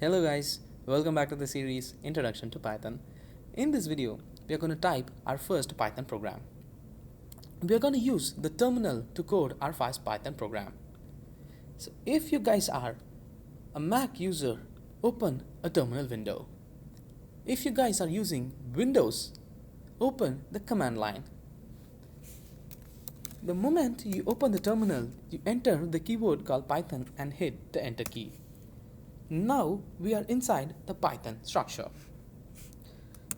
Hello guys, welcome back to the series Introduction to Python. In this video, we are going to type our first Python program. We are going to use the terminal to code our first Python program. So if you guys are a Mac user, open a terminal window. If you guys are using Windows, open the command line. The moment you open the terminal, you enter the keyword called Python and hit the enter key. Now we are inside the Python structure.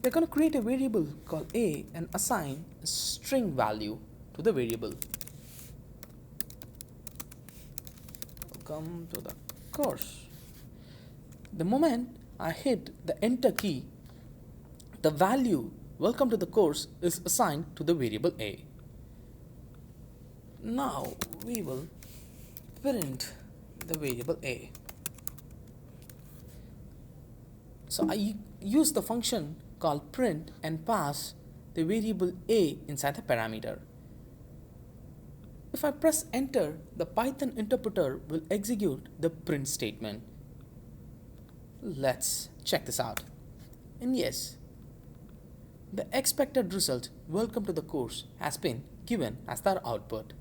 We're going to create a variable called a and assign a string value to the variable. Welcome to the course. The moment I hit the enter key, the value welcome to the course is assigned to the variable a. Now we will print the variable a. So I use the function called print and pass the variable a inside the parameter. If I press enter, the Python interpreter will execute the print statement. Let's check this out. And yes, the expected result, welcome to the course, has been given as our output.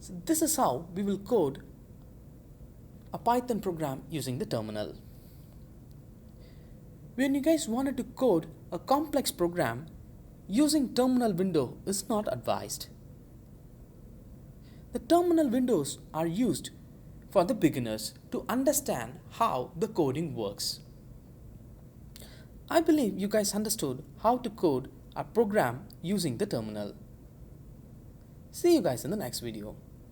So this is how we will code a Python program using the terminal. When you guys wanted to code a complex program, using terminal window is not advised. The terminal windows are used for the beginners to understand how the coding works. I believe you guys understood how to code a program using the terminal. See you guys in the next video.